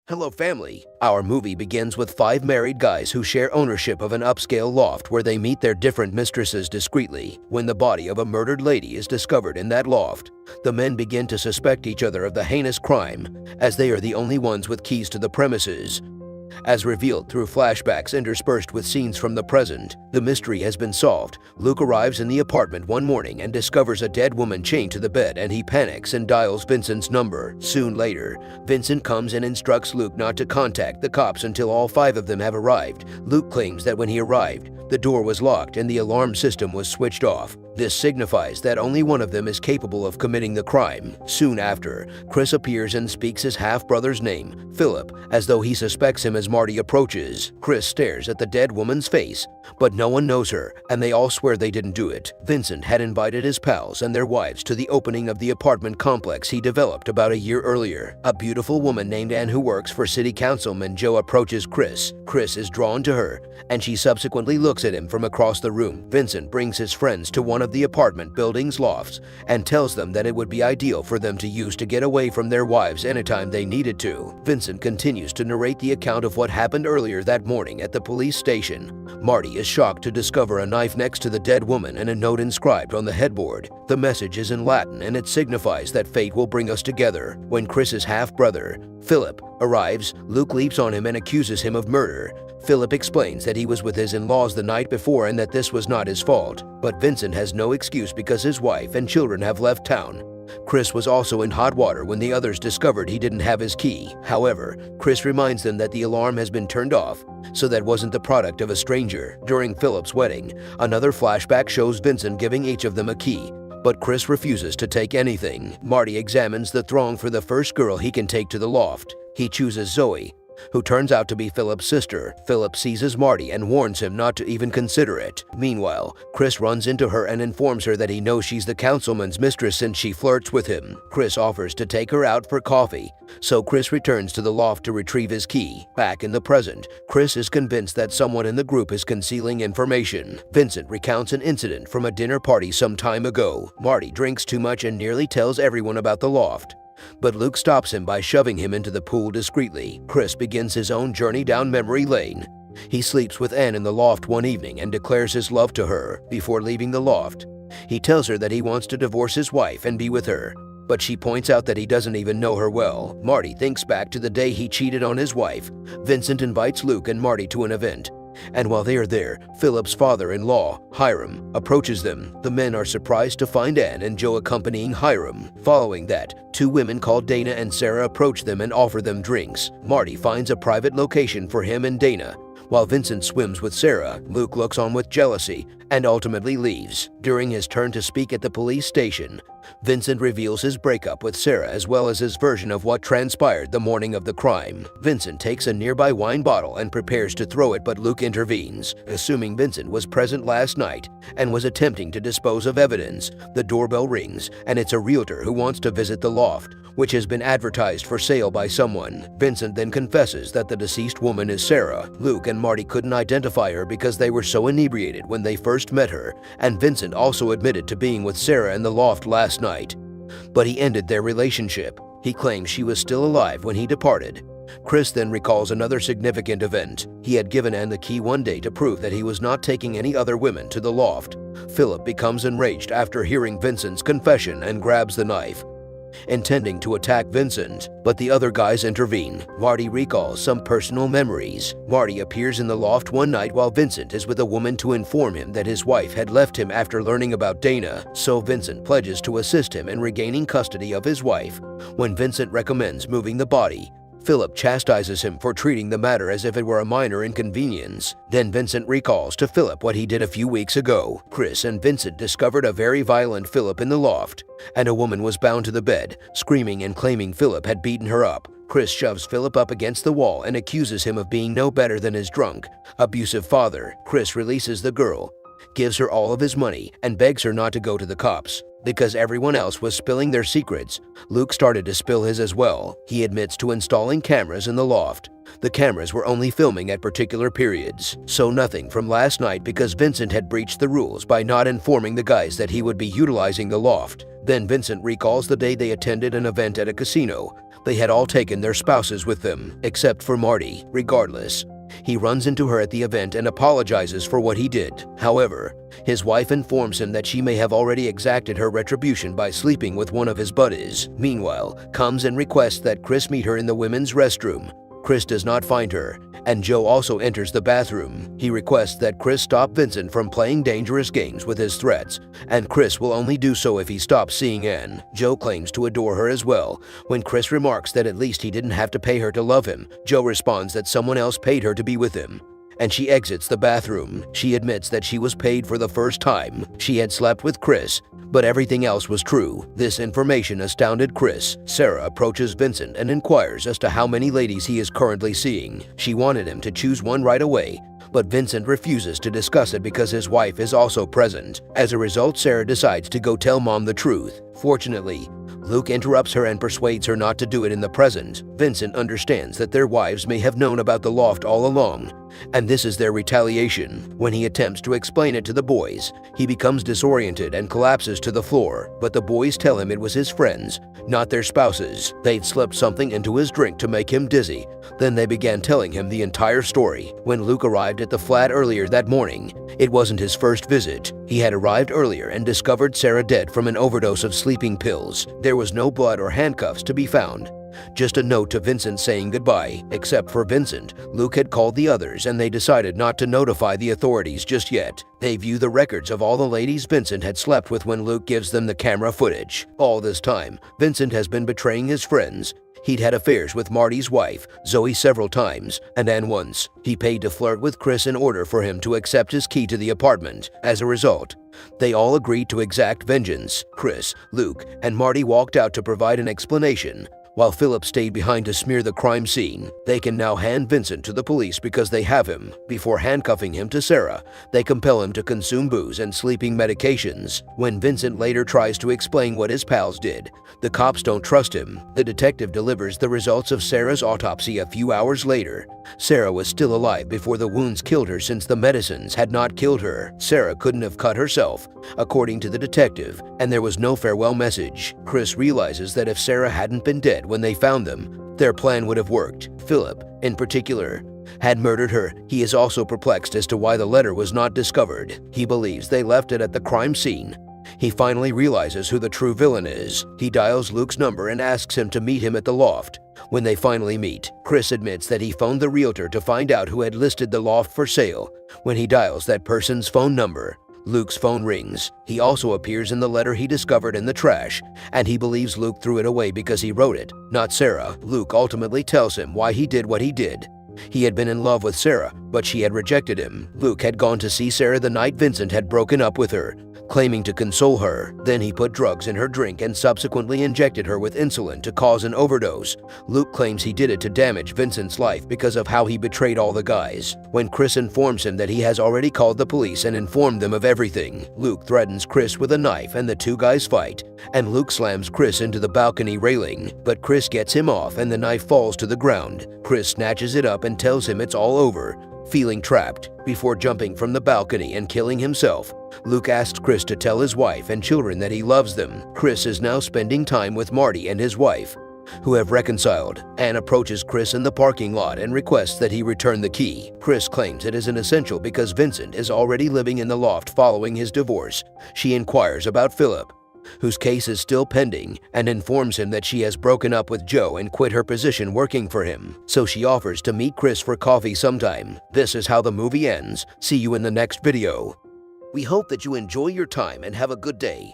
Hello family! Our movie begins with five married guys who share ownership of an upscale loft where they meet their different mistresses discreetly. When the body of a murdered lady is discovered in that loft, the men begin to suspect each other of the heinous crime, as they are the only ones with keys to the premises. As revealed through flashbacks interspersed with scenes from the present, the mystery has been solved. Luke arrives in the apartment one morning and discovers a dead woman chained to the bed, and he panics and dials Vincent's number. Soon later, Vincent comes and instructs Luke not to contact the cops until all five of them have arrived. Luke claims that when he arrived, the door was locked and the alarm system was switched off. This signifies that only one of them is capable of committing the crime. Soon after, Chris appears and speaks his half-brother's name, Philip, as though he suspects him as Marty approaches. Chris stares at the dead woman's face, but no one knows her, and they all swear they didn't do it. Vincent had invited his pals and their wives to the opening of the apartment complex he developed about a year earlier. A beautiful woman named Anne who works for City Councilman Joe approaches Chris. Chris is drawn to her, and she subsequently looks at him from across the room. Vincent brings his friends to one of the apartment building's lofts and tells them that it would be ideal for them to use to get away from their wives anytime they needed to. Vincent continues to narrate the account of what happened earlier that morning at the police station. Marty is shocked to discover a knife next to the dead woman and a note inscribed on the headboard. The message is in Latin and it signifies that fate will bring us together. When Chris's half-brother, Philip, arrives, Luke leaps on him and accuses him of murder. Philip explains that he was with his in-laws the night before and that this was not his fault, but Vincent has no excuse because his wife and children have left town. Chris was also in hot water when the others discovered he didn't have his key. However, Chris reminds them that the alarm has been turned off, so that wasn't the product of a stranger. During Philip's wedding, another flashback shows Vincent giving each of them a key, but Chris refuses to take anything. Marty examines the throng for the first girl he can take to the loft. He chooses Zoe, who turns out to be Philip's sister. Philip seizes Marty and warns him not to even consider it. Meanwhile, Chris runs into her and informs her that he knows she's the councilman's mistress since she flirts with him. Chris offers to take her out for coffee, so Chris returns to the loft to retrieve his key. Back in the present, Chris is convinced that someone in the group is concealing information. Vincent recounts an incident from a dinner party some time ago. Marty drinks too much and nearly tells everyone about the loft, but Luke stops him by shoving him into the pool discreetly. Chris begins his own journey down memory lane. He sleeps with Anne in the loft one evening and declares his love to her. Before leaving the loft, he tells her that he wants to divorce his wife and be with her, but she points out that he doesn't even know her well. Marty thinks back to the day he cheated on his wife. Vincent invites Luke and Marty to an event, and while they are there, Philip's father-in-law, Hiram, approaches them. The men are surprised to find Anne and Joe accompanying Hiram. Following that, two women called Dana and Sarah approach them and offer them drinks. Marty finds a private location for him and Dana, while Vincent swims with Sarah. Luke looks on with jealousy and ultimately leaves. During his turn to speak at the police station, Vincent reveals his breakup with Sarah as well as his version of what transpired the morning of the crime. Vincent takes a nearby wine bottle and prepares to throw it, but Luke intervenes. Assuming Vincent was present last night and was attempting to dispose of evidence, the doorbell rings and it's a realtor who wants to visit the loft, which has been advertised for sale by someone. Vincent then confesses that the deceased woman is Sarah. Luke and Marty couldn't identify her because they were so inebriated when they first met her, and Vincent also admitted to being with Sarah in the loft last night. But he ended their relationship. He claims she was still alive when he departed. Chris then recalls another significant event. He had given Anne the key one day to prove that he was not taking any other women to the loft. Philip becomes enraged after hearing Vincent's confession and grabs the knife, intending to attack Vincent, but the other guys intervene. Marty recalls some personal memories. Marty appears in the loft one night while Vincent is with a woman to inform him that his wife had left him after learning about Dana, so Vincent pledges to assist him in regaining custody of his wife. When Vincent recommends moving the body, Philip chastises him for treating the matter as if it were a minor inconvenience. Then Vincent recalls to Philip what he did a few weeks ago. Chris and Vincent discovered a very violent Philip in the loft, and a woman was bound to the bed, screaming and claiming Philip had beaten her up. Chris shoves Philip up against the wall and accuses him of being no better than his drunk, abusive father. Chris releases the girl, gives her all of his money, and begs her not to go to the cops. Because everyone else was spilling their secrets, Luke started to spill his as well. He admits to installing cameras in the loft. The cameras were only filming at particular periods, so nothing from last night because Vincent had breached the rules by not informing the guys that he would be utilizing the loft. Then Vincent recalls the day they attended an event at a casino, They had all taken their spouses with them, except for Marty. Regardless, he runs into her at the event and apologizes for what he did. However, his wife informs him that she may have already exacted her retribution by sleeping with one of his buddies. Meanwhile, comes and requests that Chris meet her in the women's restroom. Chris does not find her, and Joe also enters the bathroom. He requests that Chris stop Vincent from playing dangerous games with his threats, and Chris will only do so if he stops seeing Anne. Joe claims to adore her as well. When Chris remarks that at least he didn't have to pay her to love him, Joe responds that someone else paid her to be with him, and she exits the bathroom. She admits that she was paid for the first time. She had slept with Chris, but everything else was true. This information astounded Chris. Sarah approaches Vincent and inquires as to how many ladies he is currently seeing. She wanted him to choose one right away, but Vincent refuses to discuss it because his wife is also present. As a result, Sarah decides to go tell Mom the truth. Fortunately, Luke interrupts her and persuades her not to do it in the present. Vincent understands that their wives may have known about the loft all along, and this is their retaliation. When he attempts to explain it to the boys, he becomes disoriented and collapses to the floor, but the boys tell him it was his friends, not their spouses. They'd slipped something into his drink to make him dizzy. Then they began telling him the entire story. When Luke arrived at the flat earlier that morning, it wasn't his first visit. He had arrived earlier and discovered Sarah dead from an overdose of sleeping pills. There was no blood or handcuffs to be found. Just a note to Vincent saying goodbye. Except for Vincent, Luke had called the others and they decided not to notify the authorities just yet. They view the records of all the ladies Vincent had slept with when Luke gives them the camera footage. All this time, Vincent has been betraying his friends. He'd had affairs with Marty's wife, Zoe, several times, and Anne once. He paid to flirt with Chris in order for him to accept his key to the apartment. As a result, they all agreed to exact vengeance. Chris, Luke, and Marty walked out to provide an explanation, while Philip stayed behind to smear the crime scene. They can now hand Vincent to the police because they have him. Before handcuffing him to Sarah, they compel him to consume booze and sleeping medications. When Vincent later tries to explain what his pals did, the cops don't trust him. The detective delivers the results of Sarah's autopsy a few hours later. Sarah was still alive before the wounds killed her since the medicines had not killed her. Sarah couldn't have cut herself, according to the detective, and there was no farewell message. Chris realizes that if Sarah hadn't been dead when they found them, their plan would have worked. Philip, in particular, had murdered her. He is also perplexed as to why the letter was not discovered. He believes they left it at the crime scene. He finally realizes who the true villain is. He dials Luke's number and asks him to meet him at the loft. When they finally meet, Chris admits that he phoned the realtor to find out who had listed the loft for sale. When he dials that person's phone number, Luke's phone rings. He also appears in the letter he discovered in the trash, and he believes Luke threw it away because he wrote it, not Sarah. Luke ultimately tells him why he did what he did. He had been in love with Sarah, but she had rejected him. Luke had gone to see Sarah the night Vincent had broken up with her, claiming to console her. Then he put drugs in her drink and subsequently injected her with insulin to cause an overdose. Luke claims he did it to damage Vincent's life because of how he betrayed all the guys. When Chris informs him that he has already called the police and informed them of everything, Luke threatens Chris with a knife and the two guys fight, and Luke slams Chris into the balcony railing. But Chris gets him off and the knife falls to the ground. Chris snatches it up and tells him it's all over, feeling trapped. Before jumping from the balcony and killing himself, Luke asks Chris to tell his wife and children that he loves them. Chris is now spending time with Marty and his wife, who have reconciled. Anne approaches Chris in the parking lot and requests that he return the key. Chris claims it is an essential because Vincent is already living in the loft following his divorce. She inquires about Philip, whose case is still pending, and informs him that she has broken up with Joe and quit her position working for him. So she offers to meet Chris for coffee sometime. This is how the movie ends. See you in the next video. We hope that you enjoy your time and have a good day.